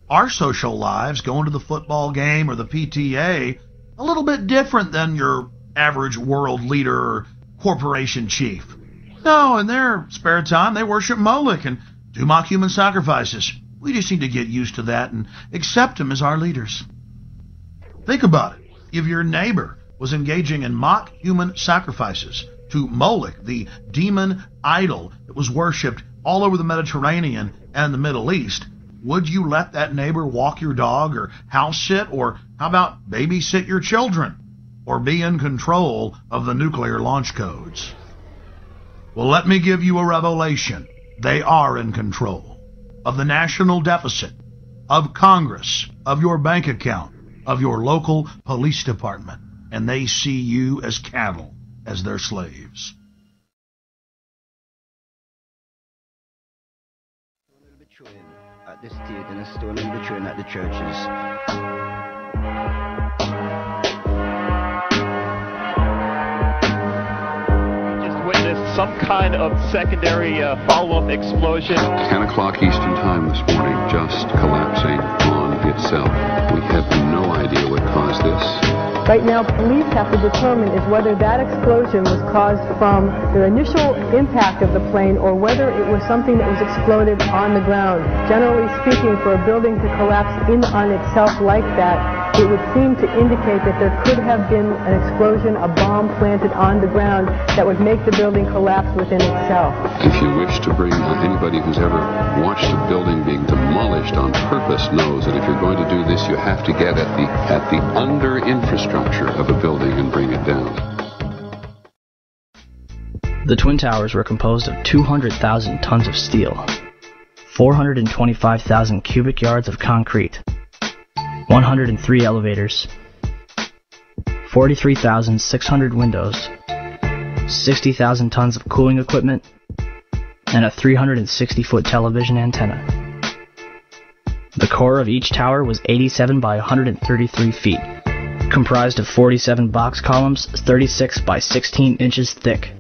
our social lives, going to the football game or the PTA, a little bit different than your average world leader or corporation chief. No, in their spare time, they worship Moloch and do mock human sacrifices. We just need to get used to that and accept them as our leaders. Think about it. If your neighbor was engaging in mock human sacrifices to Moloch, the demon idol that was worshipped all over the Mediterranean and the Middle East, would you let that neighbor walk your dog or house sit, or how about babysit your children, or be in control of the nuclear launch codes? Well, let me give you a revelation. They are in control of the national deficit, of Congress, of your bank account, of your local police department, and they see you as cattle, as their slaves. At this stage, and a stone in between at the churches. Some kind of secondary follow-up explosion. 10 o'clock Eastern Time this morning, just collapsing on itself. We have no idea what caused this. Right now, police have to determine is whether that explosion was caused from the initial impact of the plane or whether it was something that was exploded on the ground. Generally speaking, for a building to collapse in on itself like that, it would seem to indicate that there could have been an explosion, a bomb planted on the ground that would make the building collapse within itself. If you wish to bring anybody who's ever watched a building being demolished on purpose knows that if you're going to do this, you have to get at the under infrastructure of a building and bring it down. The Twin Towers were composed of 200,000 tons of steel, 425,000 cubic yards of concrete, 103 elevators, 43,600 windows, 60,000 tons of cooling equipment, and a 360-foot television antenna. The core of each tower was 87 by 133 feet, comprised of 47 box columns 36 by 16 inches thick.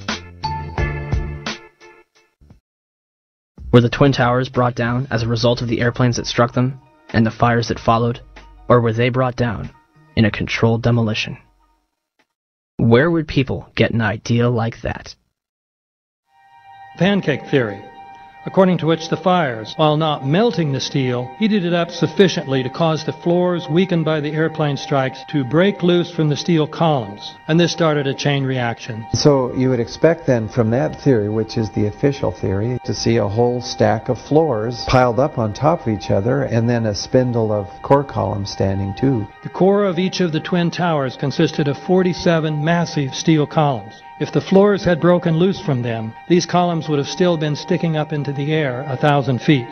Were the Twin Towers brought down as a result of the airplanes that struck them and the fires that followed, or were they brought down in a controlled demolition? Where would people get an idea like that? Pancake theory, according to which the fires, while not melting the steel, heated it up sufficiently to cause the floors weakened by the airplane strikes to break loose from the steel columns, and this started a chain reaction. So you would expect then from that theory, which is the official theory, to see a whole stack of floors piled up on top of each other and then a spindle of core columns standing too. The core of each of the Twin Towers consisted of 47 massive steel columns. If the floors had broken loose from them, these columns would have still been sticking up into the air 1,000 feet.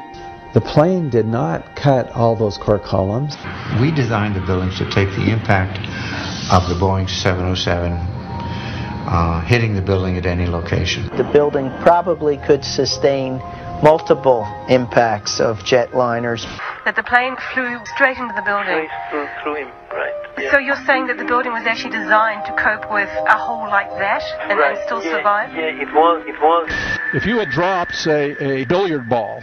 The plane did not cut all those core columns. We designed the buildings to take the impact of the Boeing 707 hitting the building at any location. The building probably could sustain multiple impacts of jetliners. That the plane flew straight into the building. Through him, right. Yeah. So you're saying that the building was actually designed to cope with a hole like that and still survive? Yeah, it was. If you had dropped, say, a billiard ball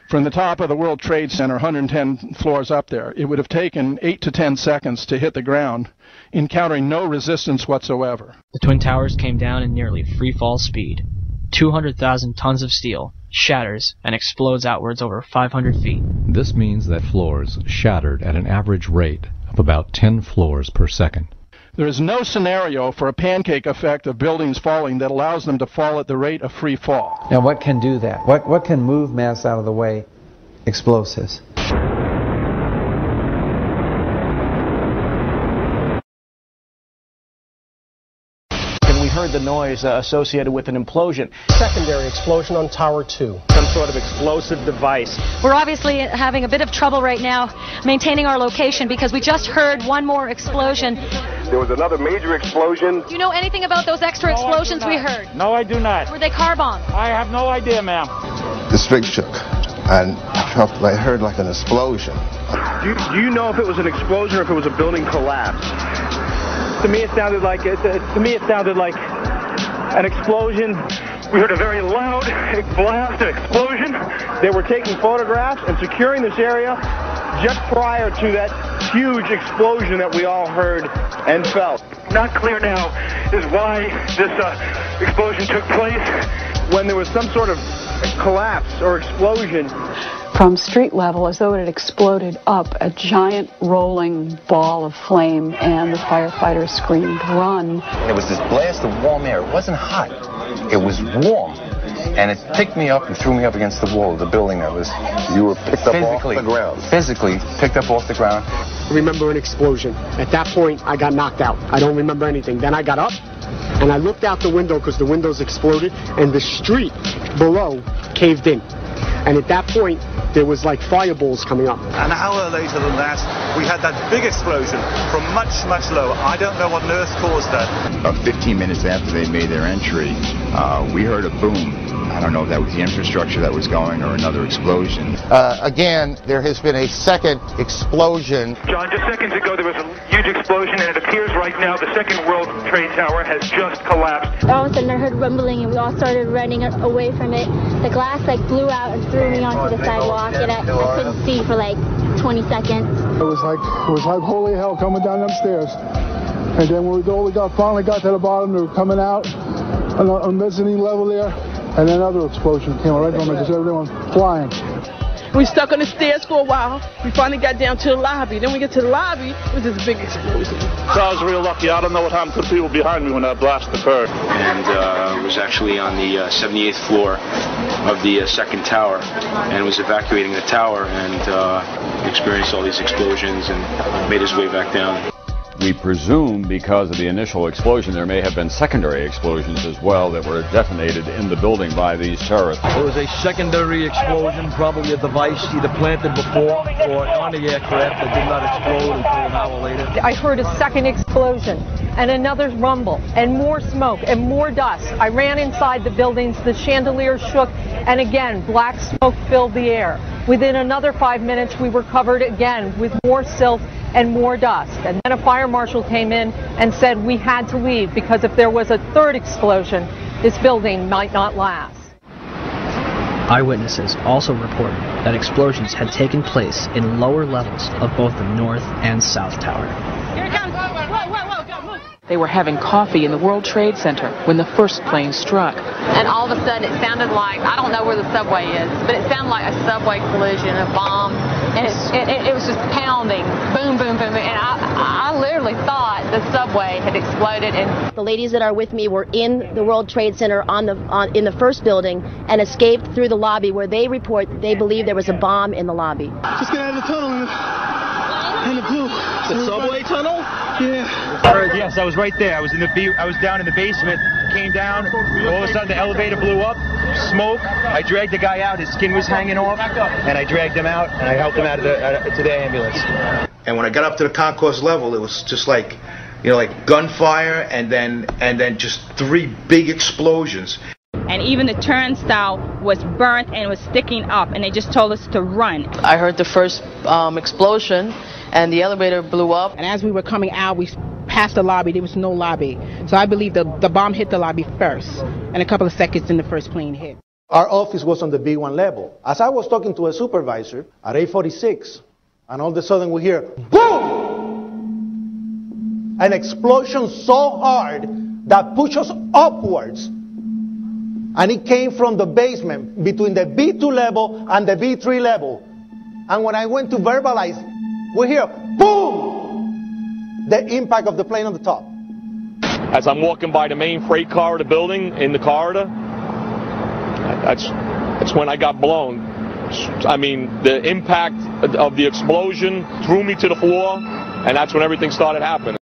from the top of the World Trade Center, 110 floors up there, it would have taken 8 to 10 seconds to hit the ground, encountering no resistance whatsoever. The Twin Towers came down in nearly free fall speed. 200,000 tons of steel shatters and explodes outwards over 500 feet. This means that floors shattered at an average rate of about 10 floors per second. There is no scenario for a pancake effect of buildings falling that allows them to fall at the rate of free fall. Now what can do that? What can move mass out of the way? Explosives. Heard the noise associated with an implosion. Secondary explosion on Tower 2. Some sort of explosive device. We're obviously having a bit of trouble right now maintaining our location because we just heard one more explosion. There was another major explosion. Do you know anything about those extra explosions we heard? No, I do not. Were they car bombs? I have no idea, ma'am. The string shook, and I heard like an explosion. Do you know if it was an explosion or if it was a building collapse? To me, it sounded like an explosion. We heard a very loud blast, an explosion. They were taking photographs and securing this area just prior to that huge explosion that we all heard and felt. Not clear now is why this explosion took place. When there was some sort of collapse or explosion. From street level, as though it had exploded up, a giant rolling ball of flame, and the firefighters screamed, "Run!" There was this blast of warm air. It wasn't hot. It was warm. And it picked me up and threw me up against the wall of the building that was... You were picked up off the ground. Physically picked up off the ground. I remember an explosion. At that point, I got knocked out. I don't remember anything. Then I got up, and I looked out the window because the windows exploded, and the street below caved in. And at that point, there was like fireballs coming up. An hour later than that, we had that big explosion from much, much lower. I don't know what on earth caused that. About 15 minutes after they made their entry, we heard a boom. I don't know if that was the infrastructure that was going or another explosion. Again, there has been a second explosion. John, just seconds ago there was a huge explosion, and it appears right now the second World Trade Tower has just collapsed. All of a sudden I heard rumbling, and we all started running away from it. The glass blew out and threw me onto the sidewalk, and I couldn't see for 20 seconds. It was like holy hell coming down them stairs. And then when we finally got to the bottom, they were coming out on the mezzanine level there. And then another explosion came right from it, just everyone flying. We stuck on the stairs for a while. We finally got down to the lobby. Then we get to the lobby, it was this big explosion. So I was real lucky. I don't know what happened to the people behind me when that blast occurred. And was actually on the 78th floor of the second tower, and was evacuating the tower, and experienced all these explosions and made his way back down. We presume because of the initial explosion there may have been secondary explosions as well that were detonated in the building by these terrorists. It was a secondary explosion, probably a device either planted before or on the aircraft that did not explode until an hour later. I heard a second explosion and another rumble and more smoke and more dust. I ran inside the buildings, the chandeliers shook, and again black smoke filled the air. Within another 5 minutes we were covered again with more silt and more dust. And then a fire marshal came in and said we had to leave because if there was a third explosion, this building might not last. Eyewitnesses also reported that explosions had taken place in lower levels of both the North and South Tower. Here it comes! They were having coffee in the World Trade Center when the first plane struck. And all of a sudden it sounded like, I don't know where the subway is, but it sounded like a subway collision, a bomb, and it was just pounding, boom, boom, boom, and I literally thought the subway had exploded. And the ladies that are with me were in the World Trade Center in the first building and escaped through the lobby where they report they believe there was a bomb in the lobby. Just get out of the tunnel in the blue. The subway tunnel? Yeah. Yes, I was right there. I was down in the basement, came down, all of a sudden the elevator blew up, smoke. I dragged the guy out, his skin was hanging off, and I dragged him out, and I helped him out to the ambulance. And when I got up to the concourse level, it was just like gunfire, and then just three big explosions. And even the turnstile was burnt and was sticking up, and they just told us to run. I heard the first explosion, and the elevator blew up. And as we were coming out, we passed the lobby. There was no lobby. So I believe the bomb hit the lobby first, and a couple of seconds then the first plane hit. Our office was on the B1 level. As I was talking to a supervisor at 846, and all of a sudden we hear, boom! An explosion so hard that pushed us upwards. And it came from the basement between the B2 level and the B3 level. And when I went to verbalize, we hear, boom! The impact of the plane on the top. As I'm walking by the main freight corridor building in the corridor, that's when I got blown. I mean, the impact of the explosion threw me to the floor, and that's when everything started happening.